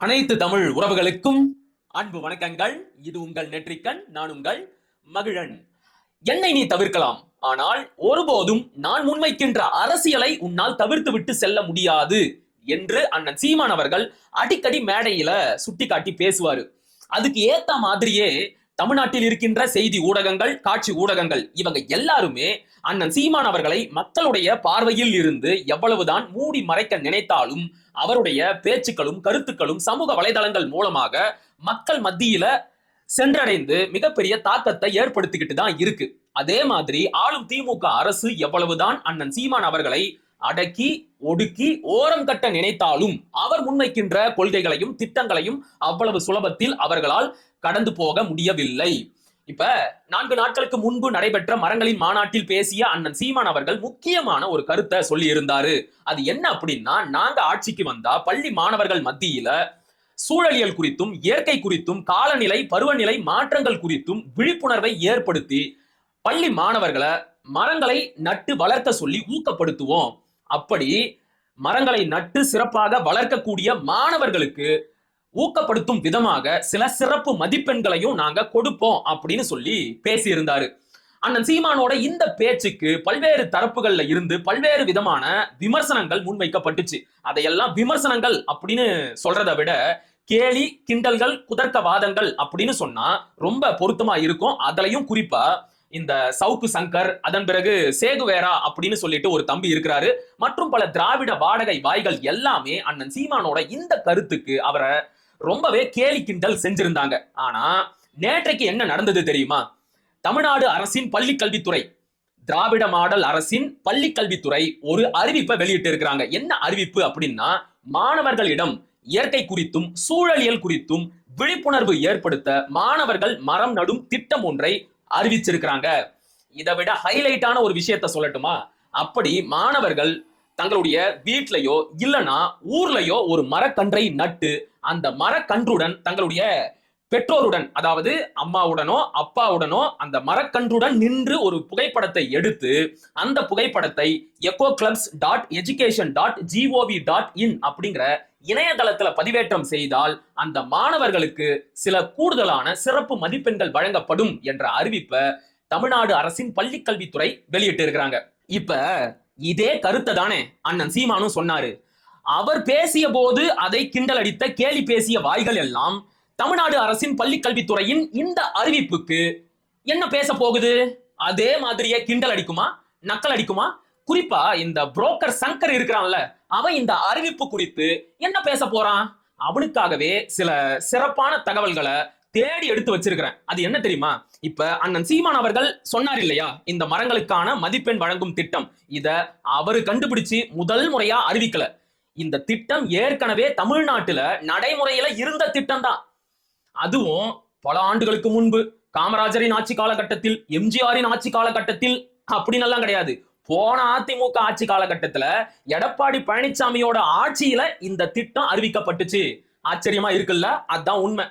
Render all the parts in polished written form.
அனைத்து தமிழ் உறவுகளுக்கும் அன்பு வணக்கங்கள். இது உங்கள் நெற்றிக்கண். நான் உங்கள் மகிழன். என்னை நீ தவிர்க்கலாம், ஆனால் ஒருபோதும் நான் முன்வைக்கின்ற அரசியலை உன்னால் தவிர்த்து விட்டு செல்ல முடியாது என்று அண்ணன் சீமான் அவர்கள் அடிக்கடி மேடையில சுட்டிக்காட்டி பேசுவாரு. அதுக்கு ஏத்த மாதிரியே தமிழ்நாட்டில் இருக்கின்ற செய்தி ஊடகங்கள், காட்சி ஊடகங்கள் இவங்க எல்லாருமே அண்ணன் சீமான் அவர்களை மக்களுடைய பார்வையில் இருந்து எவ்வளவுதான் மூடி மறைக்க நினைத்தாலும் அவருடைய பேச்சுக்களும் கருத்துக்களும் சமூக வலைதளங்கள் மூலமாக மக்கள் மத்தியில சென்றடைந்து மிகப்பெரிய தாக்கத்தை ஏற்படுத்திக்கிட்டு தான் இருக்கு. அதே மாதிரி ஆளும் திமுக அரசு எவ்வளவுதான் அண்ணன் சீமான் அவர்களை அடக்கி ஒடுக்கி ஓரம் கட்ட நினைத்தாலும் அவர் முன்வைக்கின்ற கொள்கைகளையும் திட்டங்களையும் அவ்வளவு சுலபத்தில் அவர்களால் கடந்து போக முடியவில்லை. இப்ப 4 நாட்களுக்கு முன்பு நடைபெற்ற மரங்களின் மாநாட்டில் பேசிய அண்ணன் சீமான் அவர்கள் முக்கியமான ஒரு கருத்தை சொல்லி இருந்தாரு. அது என்ன அப்படின்னா, நாங்க ஆட்சிக்கு வந்தா பள்ளி மாணவர்கள் மத்தியில சூழலியல் குறித்தும் இயற்கை குறித்தும் காலநிலை பருவநிலை மாற்றங்கள் குறித்தும் விழிப்புணர்வை ஏற்படுத்தி பள்ளி மாணவர்களை மரங்களை நட்டு வளர்க்க சொல்லி ஊக்கப்படுத்துவோம். அப்படி மரங்களை நட்டு சிறப்பாக வளர்க்கக்கூடிய மாணவர்களுக்கு ஊக்கப்படுத்தும் விதமாக சில சிறப்பு மதிப்பெண்களையும் நாங்க கொடுப்போம் அப்படின்னு சொல்லி பேசியிருந்தாரு. அண்ணன் சீமானோட இந்த பேச்சுக்கு பல்வேறு தரப்புகள்ல இருந்து பல்வேறு விதமான விமர்சனங்கள் முன்வைக்கப்பட்டுச்சு. அதையெல்லாம் விமர்சனங்கள் அப்படின்னு சொல்றதை விட கேலி கிண்டல்கள் குதர்க்கவாதங்கள் அப்படின்னு சொன்னா ரொம்ப பொருத்தமா இருக்கும். அதுலயும் குறிப்பா இந்த சவுக்கு சங்கர், அதன் பிறகு சேகுவேரா அப்படின்னு சொல்லிட்டு ஒரு தம்பி இருக்கிறாரு, மற்றும் பல திராவிட வாடகை வாய்கள் எல்லாமே அண்ணன் சீமானோட இந்த கருத்துக்கு அவரை ரொம்பவே கேலி கிண்டல் செஞ்சிருந்தாங்க. ஆனா நேற்றைக்கு என்ன நடந்தது தெரியுமா? தமிழ்நாடு அரசின் பள்ளி கல்வித்துறை, திராவிட மாடல் அரசின் பள்ளி கல்வித்துறை ஒரு அறிவிப்பை வெளியிட்டு இருக்கிறாங்க. என்ன அறிவிப்பு அப்படின்னா, மாணவர்களிடம் இயற்கை குறித்தும் சூழலியல் குறித்தும் விழிப்புணர்வு ஏற்படுத்த மாணவர்கள் மரம் நடும் திட்டம் ஒன்றை அறிவிச்சிருக்கிறாங்க. இதை விட ஹைலைட்டான ஒரு விஷயத்த சொல்லட்டுமா? அப்படி மாணவர்கள் தங்களுடைய வீட்லயோ இல்லனா ஊர்லயோ ஒரு மரக்கன்றை நட்டு அந்த மரக்கன்றுடன் தங்களுடைய பெற்றோருடன், அதாவது அம்மாவுடனோ அப்பாவுடனோ அந்த மரக்கன்றுடன் நின்று ஒரு புகைப்படத்தை எடுத்து அந்த புகைப்படத்தை ecoclubs.education.gov.in அப்படிங்கிற இணையதளத்துல பதிவேற்றம் செய்தால் அந்த மாணவர்களுக்கு சில கூடுதலான சிறப்பு மதிப்பெண்கள் வழங்கப்படும் என்ற அறிவிப்பை தமிழ்நாடு அரசின் பள்ளிக்கல்வித்துறை வெளியிட்டு இருக்கிறாங்க. இப்ப இதே கருத்தை தானே அண்ணன் சீமானும் சொன்னாரு. அவர் பேசிய போது அதை கிண்டல் அடித்த கேலி பேசிய வாய்கள் எல்லாம் தமிழ்நாடு அரசின் பள்ளிக்கல்வித்துறையின் இந்த அறிவிப்புக்கு என்ன பேச போகுது? அதே மாதிரியே கிண்டல் அடிக்குமா, நக்கல் அடிக்குமா? குறிப்பா இந்த புரோக்கர் சங்கர் இருக்கிறான்ல, அவன் இந்த அறிவிப்பு குறித்து என்ன பேச போறான்? அவனுக்காகவே சில சிறப்பான தகவல்களை தேடி எடுத்து வச்சிருக்கிறேன். அது என்ன தெரியுமா? இப்ப அண்ணன் சீமான் அவர்கள் சொன்னார் இல்லையா, இந்த மரங்களுக்கான மதிப்பெண் வழங்கும் திட்டம், இத அவரு கண்டுபிடிச்சு முதல் முறையா அறிவிக்கல. இந்த திட்டம் ஏற்கனவே தமிழ்நாட்டுல நடைமுறையில இருந்த திட்டம் தான். அதுவும் பல ஆண்டுகளுக்கு முன்பு காமராஜரின் ஆட்சி காலகட்டத்தில், எம்ஜிஆரின் ஆட்சி காலகட்டத்தில் அப்படின்னு எல்லாம் கிடையாது. போன அதிமுக ஆட்சி காலகட்டத்துல எடப்பாடி பழனிசாமியோட ஆட்சியில இந்த திட்டம் அறிவிக்கப்பட்டுச்சு. ஆச்சரியமா இருக்குல்ல? அதான் உண்மை.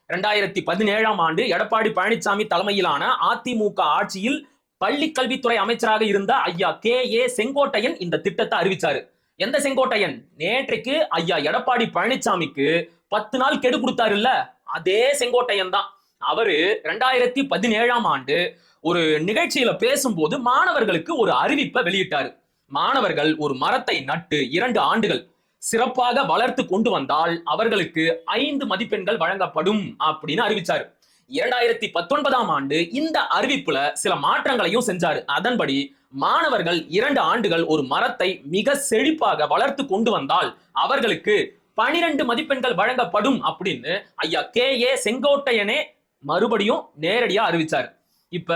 2017ஆம் ஆண்டு எடப்பாடி பழனிசாமி தலைமையிலான அதிமுக ஆட்சியில் பள்ளி கல்வித்துறை அமைச்சராக இருந்த ஐயா KA செங்கோட்டையன் இந்த திட்டத்தை அறிவிச்சாரு. எந்த செங்கோட்டையன்? நேற்றைக்கு ஐயா எடப்பாடி பழனிசாமிக்கு 10 நாள் கெடு கொடுத்தாரு இல்ல, அதே செங்கோட்டையன் தான். அவரு 2017ஆம் ஆண்டு ஒரு நிகழ்ச்சியில பேசும்போது மாணவர்களுக்கு ஒரு அறிவிப்பை வெளியிட்டாரு. மாணவர்கள் ஒரு மரத்தை நட்டு 2 ஆண்டுகள் சிறப்பாக வளர்த்து கொண்டு வந்தால் அவர்களுக்கு 5 மதிப்பெண்கள் வழங்கப்படும் அப்படின்னு அறிவிச்சாரு. 2019ஆம் ஆண்டு இந்த அறிவிப்புல சில மாற்றங்களையும் செஞ்சாரு. அதன்படி மாணவர்கள் 2 ஆண்டுகள் ஒரு மரத்தை மிக செழிப்பாக வளர்த்து கொண்டு வந்தால் அவர்களுக்கு 12 மதிப்பெண்கள் வழங்கப்படும் அப்படின்னு ஐயா KA செங்கோட்டையனே மறுபடியும் நேரடியா அறிவிச்சார். இப்ப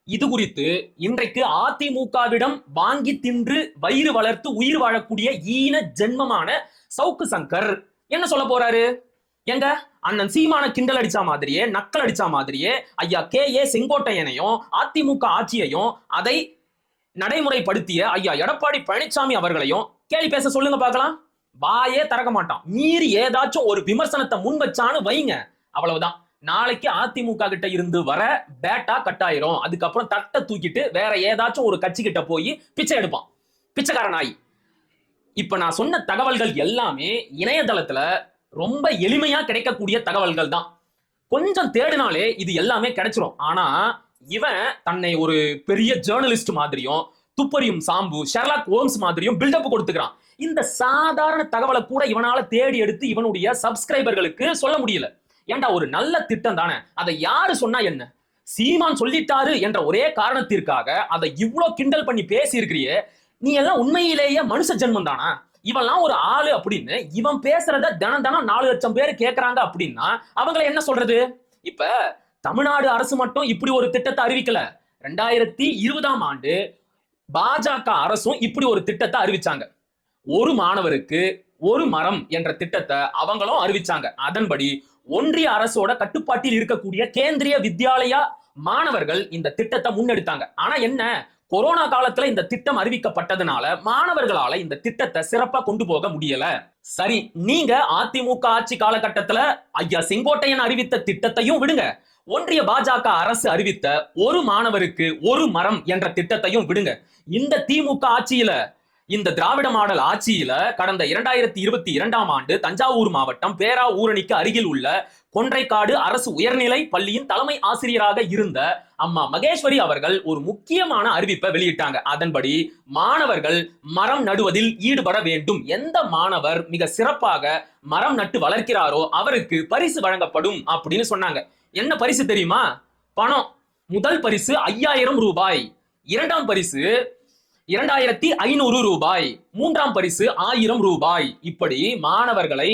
இது குறித்து இன்றைக்கு அதிமுகவிடம் வாங்கி தின்று வயிறு வளர்த்து உயிர் வாழக்கூடிய ஈன ஜென்மமான சவுக்கு சங்கர் என்ன சொல்ல போறாரு? எங்க அண்ணன் சீமான கிண்டல் அடிச்சா மாதிரியே நக்கல் அடிச்சா மாதிரியே ஐயா KA செங்கோட்டையனையும் அதிமுக ஆட்சியையும் அதை நடைமுறைப்படுத்திய ஐயா எடப்பாடி பழனிசாமி அவர்களையும் கேள்வி பேச சொல்லுங்க பார்க்கலாம். வாயே திறக்க மாட்டான். மீறி ஏதாச்சும் ஒரு விமர்சனத்தை முன் வச்சான்னு வைங்க, அவ்வளவுதான். நாளைக்கு அதிமுக கிட்ட இருந்து வர பேட்டா கட்டாயிரும். அதுக்கப்புறம் தட்டை தூக்கிட்டு வேற ஏதாச்சும் ஒரு கட்சி கிட்ட போய் பிச்சை எடுப்பான், பிச்சைக்காரன் ஆகி. இப்ப நான் சொன்ன தகவல்கள் எல்லாமே இணையதளத்துல ரொம்ப எளிமையா கிடைக்கக்கூடிய தகவல்கள் தான். கொஞ்சம் தேடினாலே இது எல்லாமே கிடைச்சிரும். ஆனா இவன் தன்னை ஒரு பெரிய ஜேர்னலிஸ்ட் மாதிரியும், துப்பறியும் சாம்பு, ஷெர்லாக் ஹோம்ஸ் மாதிரியும் பில்டப் கொடுத்துக்கிறான். இந்த சாதாரண தகவலை கூட இவனால தேடி எடுத்து இவனுடைய சப்ஸ்கிரைபர்களுக்கு சொல்ல முடியல. ஏன்டா ஒரு நல்ல திட்டம் தானே, அதை யாரு சொன்னா என்ன? சீமான் சொல்லிட்டாரு என்ற ஒரே காரணத்திற்காக அதை இவ்ளோ கிண்டல் பண்ணி பேசி இருக்கிறியே, நீ எல்லாம் உண்மையிலேயே மனுஷ ஜென்மம் தானா? இவெல்லாம் ஒரு ஆளு அப்படின்னு இவன் பேசுறத தினம் தினம் 4 லட்சம் பேர் கேட்கறாங்க அப்படின்னா அவங்களை என்ன சொல்றது? இப்ப தமிழ்நாடு அரசு மட்டும் இப்படி ஒரு திட்டத்தை அறிவிக்கல. 2020ஆம் ஆண்டு பாஜக அரசும் இப்படி ஒரு திட்டத்தை அறிவிச்சாங்க. ஒரு மாணவருக்கு ஒரு மரம் என்ற திட்டத்தை அவங்களும் அறிவிச்சாங்க. அதன்படி ஒன்றிய அரசோட கட்டுப்பாட்டில் இருக்கக்கூடிய கேந்திரிய வித்யாலயா மாணவர்கள் இந்த திட்டத்தை முன்னெடுத்தாங்க. ஆனா என்ன, கொரோனா காலத்துல இந்த திட்டம் அறிவிக்கப்பட்டதுனால மாணவர்களால இந்த திட்டத்தை சிறப்பா கொண்டு போக முடியல. சரி, நீங்க அதிமுக ஆட்சி காலகட்டத்துல ஐயா செங்கோட்டையன் அறிவித்த திட்டத்தையும் விடுங்க, ஒன்றிய பாஜக அரசு அறிவித்த ஒரு மாணவருக்கு ஒரு மரம் என்ற திட்டத்தையும் விடுங்க. இந்த திமுக ஆட்சியில, இந்த திராவிட மாடல் ஆட்சியில கடந்த 2022ஆம் ஆண்டு தஞ்சாவூர் மாவட்டம் பேராவூரணிக்கு அருகில் உள்ள கொன்றைக்காடு அரசு உயர்நிலை பள்ளியின் தலைமை ஆசிரியராக இருந்த அம்மா மகேஸ்வரி அவர்கள் ஒரு முக்கியமான அறிவிப்பை வெளியிட்டாங்க. அதன்படி மாணவர்கள் மரம் நடுவதில் ஈடுபட வேண்டும். எந்த மாணவர் மிக சிறப்பாக மரம் நட்டு வளர்க்கிறாரோ அவருக்கு பரிசு வழங்கப்படும் அப்படின்னு சொன்னாங்க. என்ன பரிசு தெரியுமா? பணம். முதல் பரிசு 5000 ரூபாய், இரண்டாம் பரிசு 2500 ரூபாய், மூன்றாம் பரிசு 1000 ரூபாய். இப்படி மாணவர்களை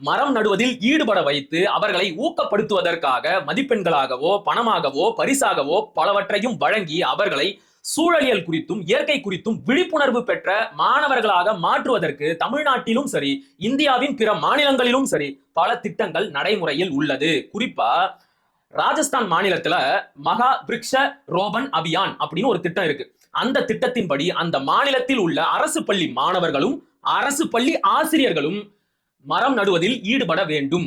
மரம் நடுவதில் ஈடுபட வைத்து அவர்களை ஊக்கப்படுத்துவதற்காக மதிப்பெண்களாகவோ பணமாகவோ பரிசாகவோ பலவற்றையும் வழங்கி அவர்களை சூழலியல் குறித்தும் இயற்கை குறித்தும் விழிப்புணர்வு பெற்ற மாணவர்களாக மாற்றுவதற்கு தமிழ்நாட்டிலும் சரி இந்தியாவின் பிற மாநிலங்களிலும் சரி பல திட்டங்கள் நடைமுறையில் உள்ளது. குறிப்பா ராஜஸ்தான் மாநிலத்துல மகா விருக்ஷ ரோபன் அபியான் அப்படின்னு ஒரு திட்டம் இருக்கு. அந்த திட்டத்தின்படி அந்த மாநிலத்தில் உள்ள அரசு பள்ளி மாணவர்களும் அரசு பள்ளி ஆசிரியர்களும் மரம் நடுவதில் ஈடுபட வேண்டும்.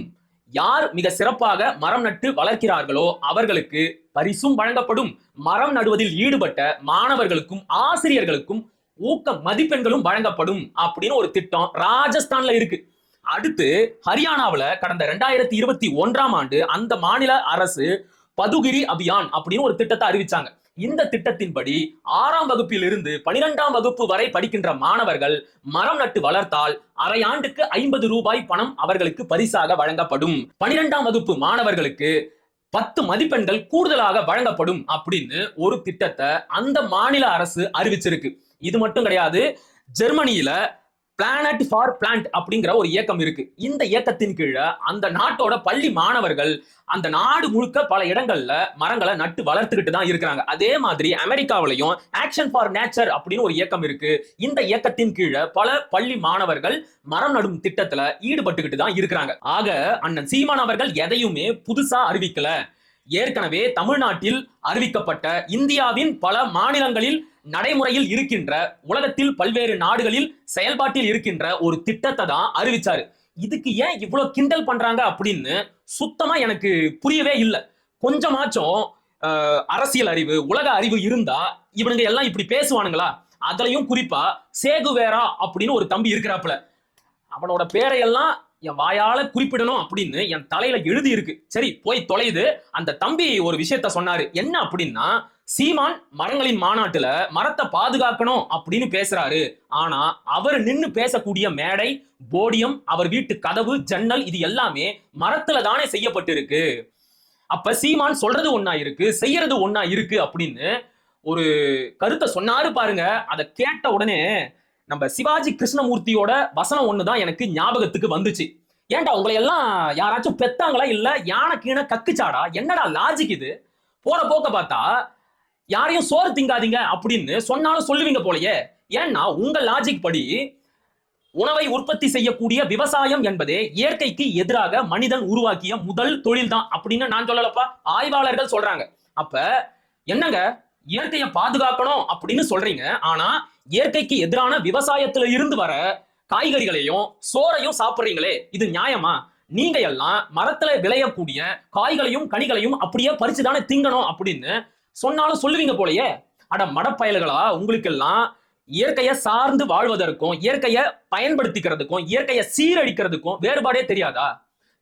யார் மிக சிறப்பாக மரம் நட்டு வளர்க்கிறார்களோ அவர்களுக்கு பரிசும் வழங்கப்படும். மரம் நடுவதில் ஈடுபட்ட மாணவர்களுக்கும் ஆசிரியர்களுக்கும் ஊக்க மதிப்பெண்களும் வழங்கப்படும் அப்படின்னு ஒரு திட்டம் ராஜஸ்தான்ல இருக்கு. அடுத்து ஹரியானாவுல கடந்த 2021ஆம் ஆண்டு அந்த மாநில அரசு பதுகிரி அபியான் அப்படின்னு ஒரு திட்டத்தை அறிவிச்சாங்க. இந்த திட்டத்தின்படி 6ஆம் வகுப்பில் இருந்து 12ஆம் வகுப்பு வரை படிக்கின்ற மாணவர்கள் மரம் நட்டு வளர்த்தால் அரை ஆண்டுக்கு 50 ரூபாய் பணம் அவர்களுக்கு பரிசாக வழங்கப்படும். 12ஆம் வகுப்பு மாணவர்களுக்கு 10 மதிப்பெண்கள் கூடுதலாக வழங்கப்படும் அப்படின்னு ஒரு திட்டத்தை அந்த மாநில அரசு அறிவிச்சிருக்கு. இது மட்டும் கிடையாது, ஜெர்மனியில பிளானட் ஃபார் பிளான்ட் அப்படிங்கிற ஒரு இயக்கம் இருக்கு. இந்த இயக்கத்தின் கீழே அந்த நாட்டோட பள்ளி மாணவர்கள் அந்த நாடு முழுக்க பல இடங்கள்ல மரங்களை நட்டு வளர்த்துக்கிட்டு தான் இருக்கிறாங்க. அதே மாதிரி அமெரிக்காவிலையும் ஆக்ஷன் ஃபார் நேச்சர் அப்படின்னு ஒரு இயக்கம் இருக்கு. இந்த இயக்கத்தின் கீழே பல பள்ளி மாணவர்கள் மரம் நடும் திட்டத்துல ஈடுபட்டுக்கிட்டு தான் இருக்கிறாங்க. ஆக அண்ணன் சீமான் அவர்கள் எதையுமே புதுசா அறிவிக்கல. ஏற்கனவே தமிழ்நாட்டில் அறிவிக்கப்பட்ட, இந்தியாவின் பல மாநிலங்களில் நடைமுறையில் இருக்கின்ற, உலகத்தில் பல்வேறு நாடுகளில் செயல்பாட்டில் இருக்கின்ற ஒரு திட்டத்தை தான் அறிவிச்சாரு. இதுக்கு ஏன் இவ்வளவு கிண்டல் பண்றாங்க அப்படின்னு சுத்தமா எனக்கு புரியவே இல்லை. கொஞ்சமாச்சும் அரசியல் அறிவு, உலக அறிவு இருந்தா இவனுங்க எல்லாம் இப்படி பேசுவானுங்களா? அதுலயும் குறிப்பா சேகுவேரா அப்படின்னு ஒரு தம்பி இருக்கிறாப்புல, அவனோட பேரையெல்லாம் என் வாயால குறிப்பிடணும் அப்படின்னு என் தலையில எழுதி இருக்கு. சரி, போய் தொலைது. அந்த தம்பி ஒரு விஷயத்த சொன்னாரு. என்ன அப்படின்னா, சீமான் மரங்களின் மாநாட்டுல மரத்தை பாதுகாக்கணும் அப்படின்னு பேசுறாரு. ஆனா அவர் நின்னு பேசக்கூடிய மேடை, போடியம், அவர் வீட்டு கதவு, ஜன்னல் இது எல்லாமே மரத்துல தானே செய்யப்பட்டு இருக்கு. அப்ப சீமான் சொல்றது ஒன்னா இருக்கு, செய்யறது ஒன்னா இருக்கு அப்படின்னு ஒரு கருத்தை சொன்னாரு பாருங்க. அதை கேட்ட உடனே நம்ம சிவாஜி கிருஷ்ணமூர்த்தியோட வசனம் ஒண்ணுதான் எனக்கு ஞாபகத்துக்கு வந்துச்சு. ஏன்டா உங்களை எல்லாம் யாராச்சும் பெத்தாங்களா, இல்ல யானை கீழே கக்குச்சாடா? என்னடா லாஜிக் இது? போற போக்க பார்த்தா யாரையும் சோறு திங்காதீங்க அப்படின்னு சொன்னாலும் சொல்லுவீங்க போலயே. ஏன்னா உங்க லாஜிக் படி உணவை உற்பத்தி செய்யக்கூடிய விவசாயம் என்பதே இயற்கைக்கு எதிராக மனிதன் உருவாக்கிய முதல் தொழில் தான் அப்படின்னு நான் சொல்லலப்பா, ஆய்வாளர்கள் சொல்றாங்க. அப்ப என்னங்க, இயற்கையை பாதுகாக்கணும் அப்படின்னு சொல்றீங்க, ஆனா இயற்கைக்கு எதிரான விவசாயத்துல இருந்து வர காய்கறிகளையும் சோறையும் சாப்பிடுறீங்களே, இது நியாயமா? நீங்க எல்லாம் மரத்துல விளையக்கூடிய காய்களையும் கனிகளையும் அப்படியே பறிச்சுதானே திங்கணும் அப்படின்னு சொன்னாலும் சொல்லுவீங்க போலயே. அட மடப்பயல்களா, உங்களுக்கு எல்லாம் இயற்கையை சார்ந்து வாழ்வதற்கும் இயற்கையை பயன்படுத்திக்கிறதுக்கும் இயற்கையை சீரழிக்கிறதுக்கும் வேறுபாடே தெரியாதா?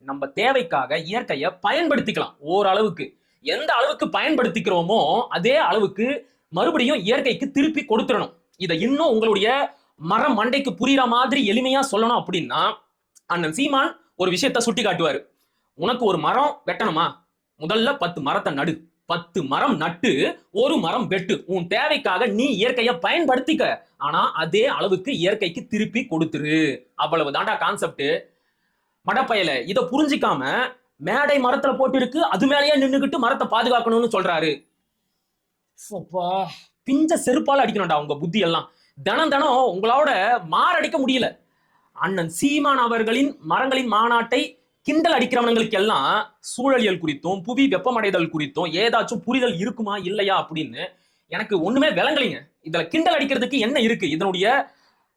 நம்ம தேவைக்காக இயற்கையை பயன்படுத்திக்கலாம் ஓரளவுக்கு. எந்த அளவுக்கு பயன்படுத்திக்கிறோமோ அதே அளவுக்கு மறுபடியும் இயற்கைக்கு திருப்பி கொடுத்துடணும். இதை இன்னும் உங்களுடைய மரம் மண்டைக்கு புரியுற மாதிரி எளிமையா சொல்லணும் அப்படின்னா, அண்ணன் சீமான் ஒரு விஷயத்த சுட்டி காட்டுவாரு. உனக்கு ஒரு மரம் வெட்டணுமா, முதல்ல 10 மரத்தை நடு, 10 மரம் நட்டு ஒரு மரம் வெட்டு. உன் தேவைக்காக நீ இயற்கையை பயன்படுத்திக்க, ஆனா அதே அளவுக்கு இயற்கைக்கு திருப்பி கொடுத்துரு. அவ்வளவு தாண்டா கான்செப்ட். மடப்பயல இத புரிஞ்சிக்காம மேடை மரத்துல போட்டு இருக்கு, அது மேலேயே நின்னுகிட்டு மரத்தை பாதுகாக்கணும்னு சொல்றாரு. பிஞ்ச செருப்பால அடிக்கணும்டா உங்க புத்தி எல்லாம். தினம் தினம் உங்களோட மாரடிக்க முடியல. அண்ணன் சீமான் அவர்களின் மரங்களின் மாநாட்டை கிண்டல் அடிக்கிறவங்களுக்கு எல்லாம் சூழலியல் குறித்தும் புவி வெப்பமடைதல் குறித்தும் ஏதாச்சும் புரிதல் இருக்குமா இல்லையா அப்படின்னு எனக்கு ஒண்ணுமே விளங்கலைங்க. இதுல கிண்டல் அடிக்கிறதுக்கு என்ன இருக்கு? இதனுடைய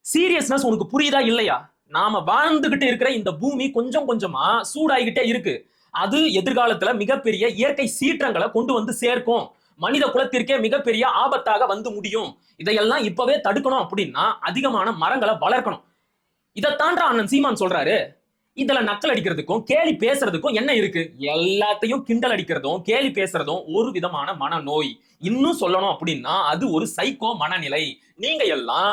சீரியஸ்னஸ் உனக்கு புரியுதா இல்லையா? நாம வாழ்ந்துகிட்டு இருக்கிற இந்த பூமி கொஞ்சம் கொஞ்சமா சூடாகிக்கிட்டே இருக்கு. அது எதிர்காலத்துல மிகப்பெரிய இயற்கை சீற்றங்களை கொண்டு வந்து சேர்க்கும். மனித குலத்திற்கே மிகப்பெரிய ஆபத்தாக வந்து முடியும். இதையெல்லாம் இப்பவே தடுக்கணும் அப்படின்னா அதிகமான மரங்களை வளர்க்கணும். இதைத்தாண்டா அண்ணன் சீமான் சொல்றாரு. இதுல நக்கல் அடிக்கிறதுக்கும் கேலி பேசுறதுக்கும் என்ன இருக்கு? எல்லாத்தையும் கிண்டல் அடிக்கிறதும் கேலி பேசுறதும் ஒரு விதமான மனநோய். இன்னும் சொல்லணும் அப்படின்னா அது ஒரு சைக்கோ மனநிலை. நீங்க எல்லாம்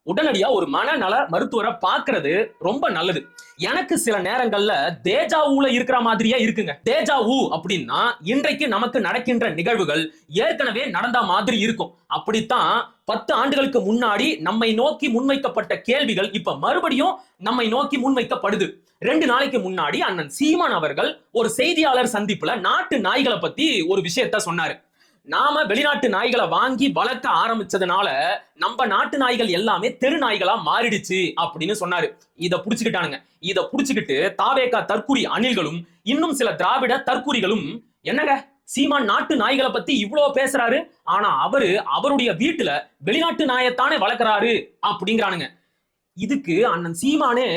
உடனடியா ஒரு மனநல மருத்துவரை பார்க்கிறது ரொம்ப நல்லது. எனக்கு சில நேரங்கள்ல தேஜாவூல இருக்கிற மாதிரியே இருக்குங்க. தேஜாவூ அப்படின்னா இன்றைக்கு நமக்கு நடக்கின்ற நிகழ்வுகள் ஏற்கனவே நடந்த மாதிரி இருக்கும். அப்படித்தான் 10 ஆண்டுகளுக்கு முன்னாடி நம்மை நோக்கி முன்வைக்கப்பட்ட கேள்விகள் இப்ப மறுபடியும் நம்மை நோக்கி முன்வைக்கப்படுது. 2 நாளைக்கு முன்னாடி அண்ணன் சீமான் அவர்கள் ஒரு செய்தியாளர் சந்திப்புல நாட்டு நாய்களை பத்தி ஒரு விஷயத்த சொன்னாரு. நாம வெளிநாட்டு நாய்களை வாங்கி வளர்க்க ஆரம்பிச்சதுனால நம்ம நாட்டு நாய்கள் எல்லாமே தெரு நாய்களா மாறிடுச்சு அப்படின்னு சொன்னாரு. இத புடிச்சுக்கிட்டானுங்க. இத புடிச்சுக்கிட்டு தாவேகா தற்குறி அணில்களும் இன்னும் சில திராவிட தற்குறிகளும், என்னங்க சீமான் நாட்டு நாய்களை பத்தி இவ்வளவு பேசுறாரு, ஆனா அவருடைய வீட்டுல வெளிநாட்டு நாயத்தானே வளர்க்கிறாரு அப்படிங்கிறானுங்க. இதுக்கு அண்ணன் சீமானே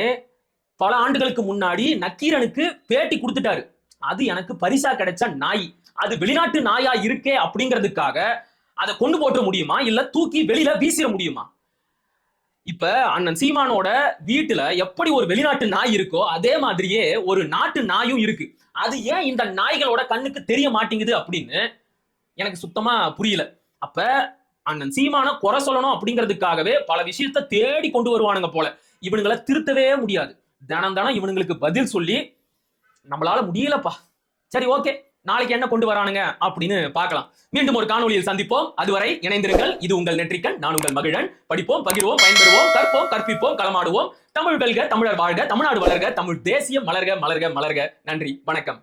பல ஆண்டுகளுக்கு முன்னாடி நக்கீரனுக்கு பேட்டி கொடுத்துட்டாரு. அது எனக்கு பரிசா கிடைச்ச நாய், அது வெளிநாட்டு நாயா இருக்கே அப்படிங்கிறதுக்காக அதை கொண்டு போட்ட முடியுமா, இல்ல தூக்கி வெளியில வீசிட முடியுமா? இப்ப அண்ணன் சீமானோட வீட்டுல எப்படி ஒரு வெளிநாட்டு நாய் இருக்கோ அதே மாதிரியே ஒரு நாட்டு நாயும் இருக்கு. அது ஏன் இந்த நாய்களோட கண்ணுக்கு தெரிய மாட்டேங்குது அப்படின்னு எனக்கு சுத்தமா புரியல. அப்ப அண்ணன் சீமான குறை சொல்லணும் அப்படிங்கிறதுக்காகவே பல விஷயத்த தேடி கொண்டு வருவானுங்க போல. இவனுங்களை திருத்தவே முடியாது. தினம் தினம் இவனுங்களுக்கு பதில் சொல்லி நம்மளால முடியலப்பா. சரி, ஓகே, நாளைக்கு என்ன கொண்டு வரானுங்க அப்படின்னு பார்க்கலாம். மீண்டும் ஒரு காணொலியில் சந்திப்போம். அதுவரை இணைந்திருங்கள். இது உங்கள் நெற்றிக்கண், நான் உங்கள் மகிழன். படிப்போம், பகிர்வோம், பயன்பெறுவோம், கற்போம், கற்பிப்போம், களமாடுவோம். தமிழ் வெல்க, தமிழர் வாழ்க, தமிழ்நாடு வளர்க, தமிழ் தேசியம் மலர்க மலர்க மலர்க. நன்றி, வணக்கம்.